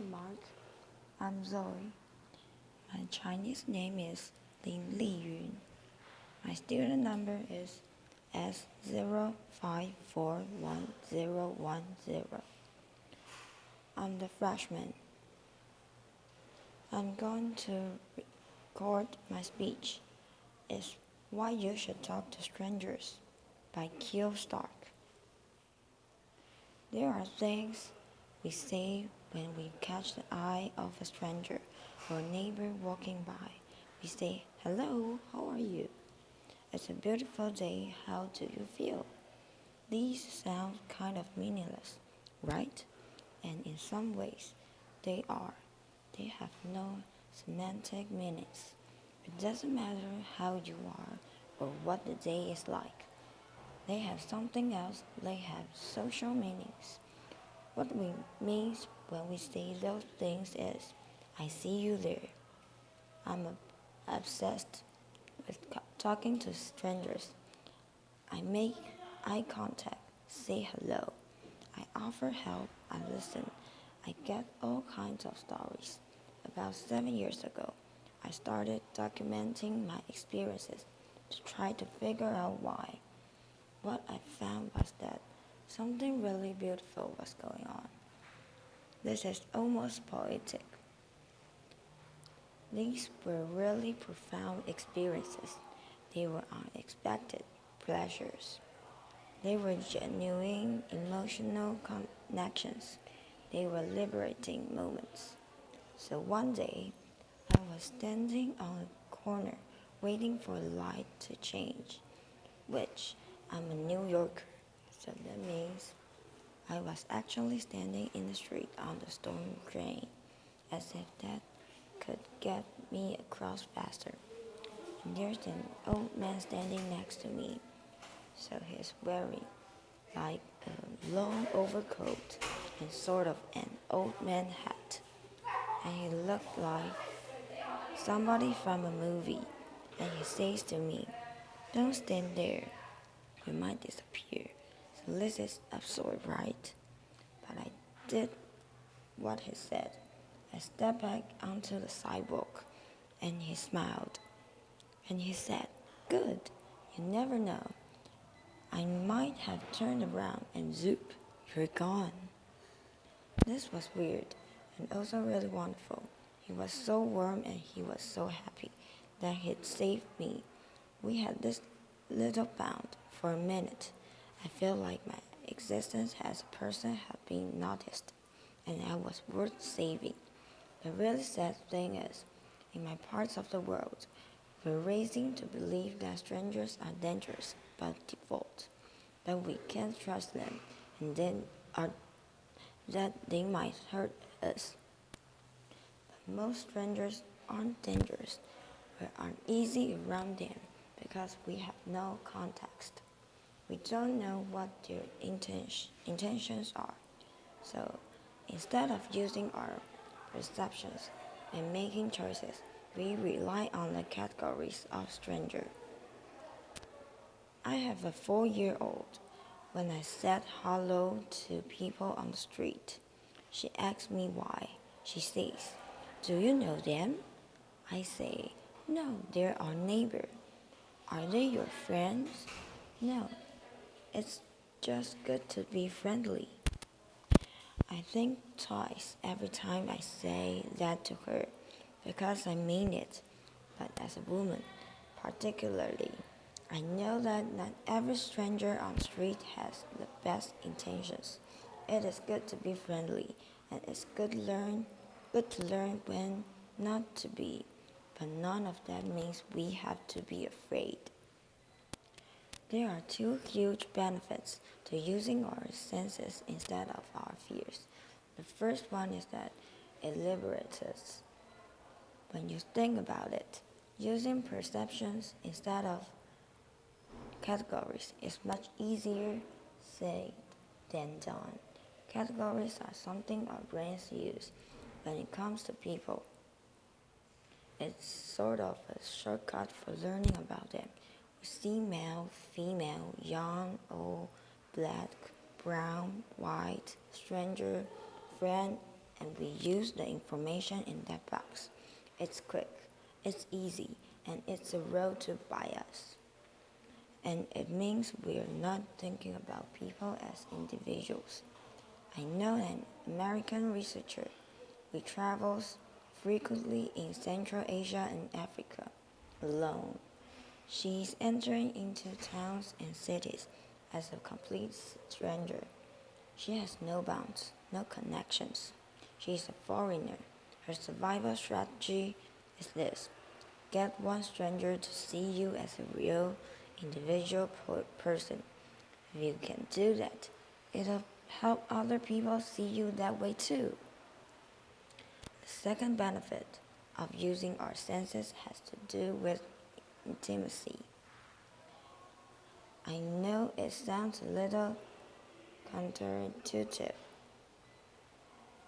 Mark. I'm Zoe. My Chinese name is Lin Liyun. My student number is S05411010. I'm the freshman. I'm going to record my speech. It's Why You Should Talk to Strangers by Keel Stark. There are things we say when we catch the eye of a stranger or a neighbor walking by. We say, "Hello, how are you? It's a beautiful day, how do you feel?" These sound kind of meaningless, right? And in some ways, they are. They have no semantic meanings. It doesn't matter how you are or what the day is like. They have something else. They have social meanings. What we mean when we say those things is, "I see you there." I'm obsessed with talking to strangers. I make eye contact, say hello. I offer help, I listen. I get all kinds of stories. About 7 years ago, I started documenting my experiences to try to figure out why. What I found was that something really beautiful was going on. This is almost poetic. These were really profound experiences. They were unexpected pleasures. They were genuine emotional connections. They were liberating moments. So one day, I was standing on a corner waiting for the light to change, which I'm a New Yorker, so that means I was actually standing in the street on the storm drain, as if that could get me across faster. And there's an old man standing next to me, so he's wearing like a long overcoat and sort of an old man hat. And he looked like somebody from a movie. And he says to me, "Don't stand there, you might disappear." So this is absurd, right? But I did what he said. I stepped back onto the sidewalk and he smiled. And he said, "Good, you never know. I might have turned around and zoop, you're gone." This was weird and also really wonderful. He was so warm and he was so happy that he'd saved me. We had this little bond for a minute. I felt like my existence as a person had been noticed and I was worth saving. The really sad thing is, in my parts of the world, we're raising to believe that strangers are dangerous by default, that we can't trust them, and then that they might hurt us. But most strangers aren't dangerous. We're uneasy around them because we have no context. We don't know what their intentions are. So instead of using our perceptions and making choices, we rely on the categories of stranger. I have a 4-year-old. When I said hello to people on the street, she asks me why. She says, "Do you know them?" I say, "No, they're our neighbor." "Are they your friends?" "No, it's just good to be friendly." I think twice every time I say that to her because I mean it. But as a woman, particularly, I know that not every stranger on the street has the best intentions. It is good to be friendly, and it's good to learn when not to be. But none of that means we have to be afraid. There are two huge benefits to using our senses instead of our fears. The first one is that it liberates us. When you think about it, using perceptions instead of categories is much easier said than done. Categories are something our brains use when it comes to people. It's sort of a shortcut for learning about them. We see male, female, young, old, black, brown, white, stranger, friend, and we use the information in that box. It's quick, it's easy, and it's a road to bias. And it means we're not thinking about people as individuals. I know an American researcher who travels frequently in Central Asia and Africa alone. She's entering into towns and cities as a complete stranger. She has no bounds, no connections. She's a foreigner. Her survival strategy is this: get one stranger to see you as a real, individual person. If you can do that, it'll help other people see you that way too. The second benefit of using our senses has to do with intimacy. I know it sounds a little counterintuitive.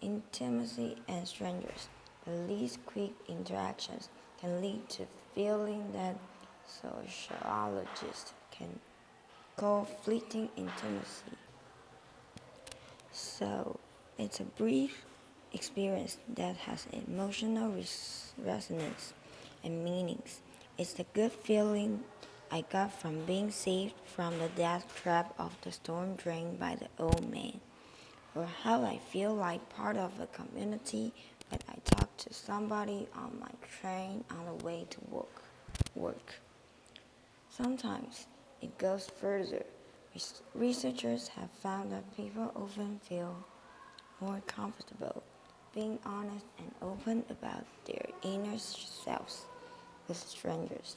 Intimacy and strangers, the least quick interactions can lead to feeling that sociologists can call fleeting intimacy. So, it's a brief experience that has emotional resonance and meanings. It's the good feeling I got from being saved from the death trap of the storm drained by the old man, or how I feel like part of a community when I talk to somebody on my train on the way to work. Sometimes it goes further. Researchers have found that people often feel more comfortable being honest and open about their inner selves with strangers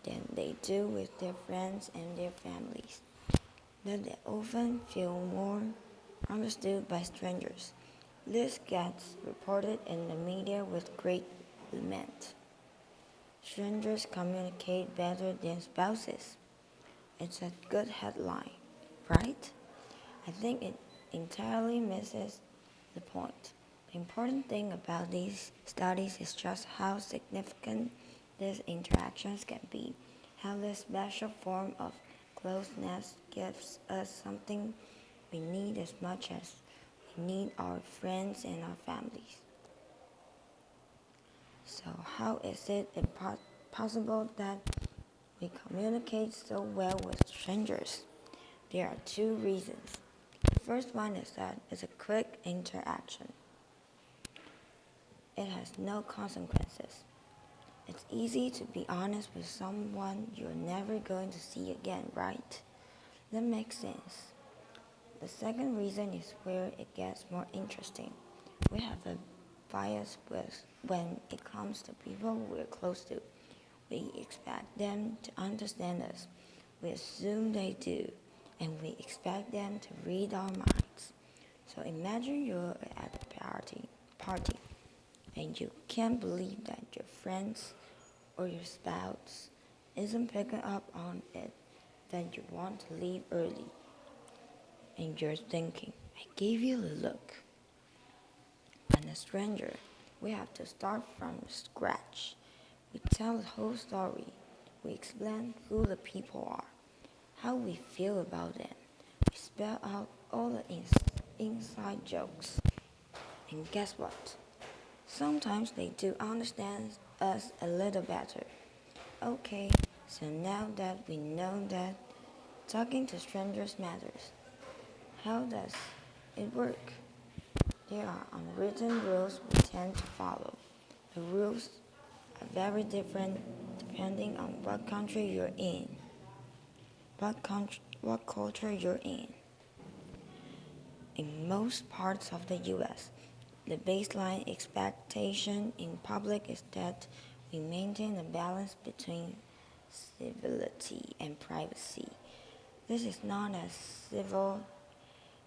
than they do with their friends and their families. That they often feel more understood by strangers. This gets reported in the media with great lament. Strangers communicate better than spouses. It's a good headline, right? I think it entirely misses the point. The important thing about these studies is just how significant these interactions can be, how this special form of closeness gives us something we need as much as we need our friends and our families. So how is it possible that we communicate so well with strangers? There are two reasons. The first one is that it's a quick interaction. It has no consequences. It's easy to be honest with someone you're never going to see again, right? That makes sense. The second reason is where it gets more interesting. We have a bias when it comes to people we're close to. We expect them to understand us. We assume they do, and we expect them to read our minds. So imagine you're at a party, and you can't believe that your friends or your spouse isn't picking up on it, then you want to leave early. And you're thinking, I gave you a look. And a stranger, we have to start from scratch. We tell the whole story. We explain who the people are, how we feel about them. We spell out all the inside jokes. And guess what? Sometimes they do understand us a little better. Okay, so now that we know that talking to strangers matters, how does it work? There are unwritten rules we tend to follow. The rules are very different depending on what country you're in, what culture you're in. In most parts of the US, the baseline expectation in public is that we maintain a balance between civility and privacy. This is known as civil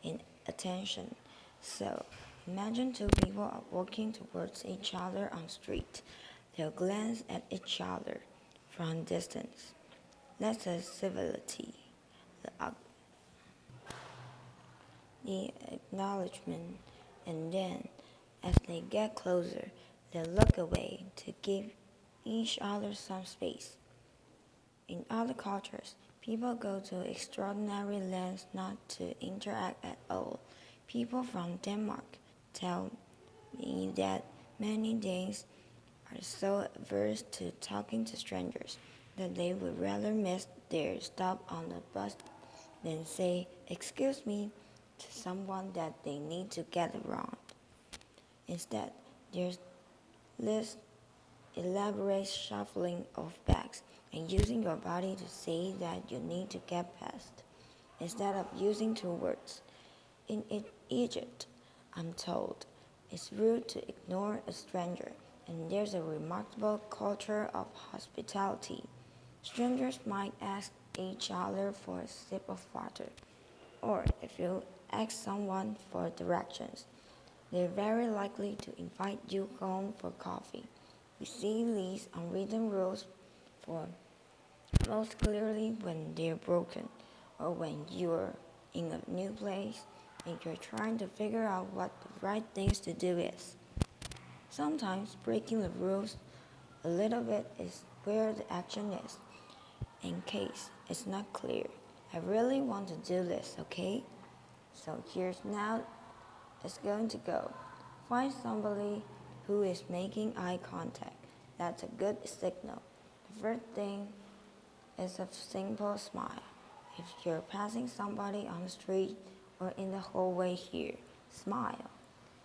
inattention. So, imagine two people are walking towards each other on the street. They'll glance at each other from a distance. That's a civility. The, the acknowledgement, and then, as they get closer, they look away to give each other some space. In other cultures, people go to extraordinary lengths not to interact at all. People from Denmark tell means that many days are so averse to talking to strangers that they would rather miss their stop on the bus than say, "Excuse me," to someone that they need to get around. Instead, there's this elaborate shuffling of bags and using your body to say that you need to get past, instead of using two words. In Egypt, I'm told, it's rude to ignore a stranger, and there's a remarkable culture of hospitality. Strangers might ask each other for a sip of water, or if you ask someone for directions, they're very likely to invite you home for coffee. We see these unwritten rules for most clearly when they're broken, or when you're in a new place and you're trying to figure out what the right things to do is. Sometimes breaking the rules a little bit is where the action is. In case it's not clear, I really want to do this, okay? So here's now it's going to go. Find somebody who is making eye contact. That's a good signal. The first thing is a simple smile. If you're passing somebody on the street or in the hallway here, smile.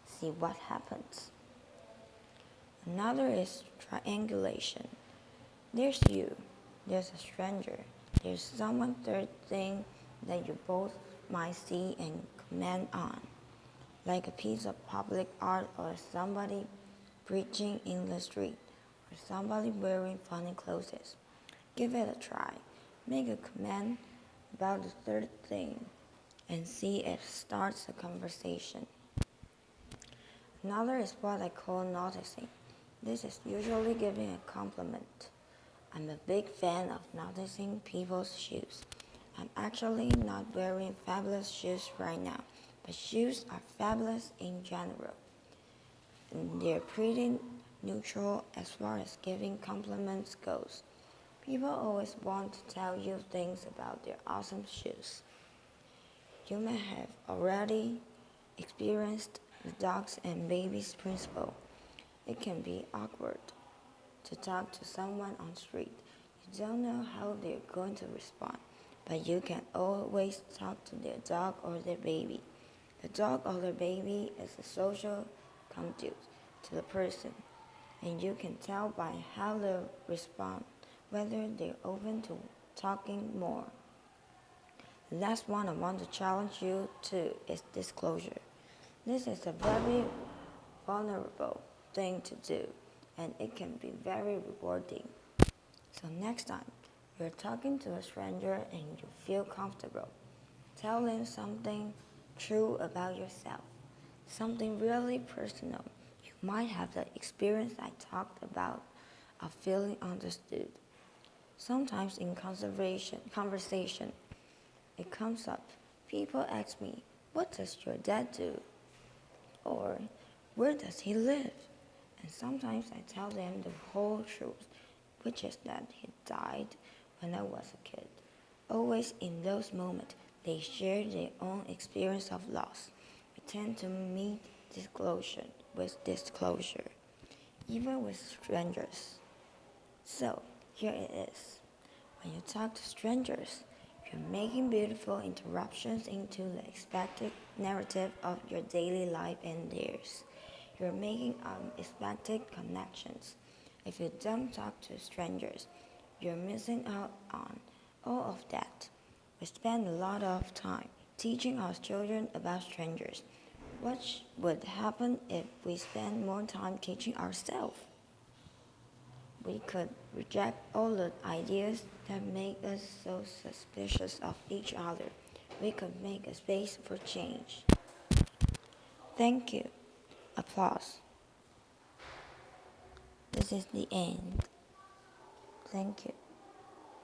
See what happens. Another is triangulation. There's you, there's a stranger, there's someone third thing that you both might see and comment on, like a piece of public art or somebody preaching in the street or somebody wearing funny clothes. Give it a try. Make a comment about the third thing and see if it starts a conversation. Another is what I call noticing. This is usually giving a compliment. I'm a big fan of noticing people's shoes. I'm actually not wearing fabulous shoes right now, but shoes are fabulous in general. And they're pretty neutral as far as giving compliments goes. People always want to tell you things about their awesome shoes. You may have already experienced the dogs and babies principle. It can be awkward to talk to someone on the street. You don't know how they're going to respond, but you can always talk to their dog or their baby. The dog or the baby is a social conduit to the person, and you can tell by how they respond whether they're open to talking more. The last one I want to challenge you to is disclosure. This is a very vulnerable thing to do, and it can be very rewarding. So next time you're talking to a stranger and you feel comfortable, tell them something true about yourself, something really personal. You might have the experience I talked about of feeling understood. Sometimes in conversation, it comes up. People ask me, "What does your dad do?" Or, "Where does he live?" And sometimes I tell them the whole truth, which is that he died when I was a kid. Always in those moments, they share their own experience of loss. We tend to meet disclosure with disclosure, even with strangers. So, here it is. When you talk to strangers, you're making beautiful interruptions into the expected narrative of your daily life and theirs. You're making unexpected connections. If you don't talk to strangers, you're missing out on all of that. We spend a lot of time teaching our children about strangers. What would happen if we spend more time teaching ourselves? We could reject all the ideas that make us so suspicious of each other. We could make a space for change. Thank you. Applause. This is the end. Thank you.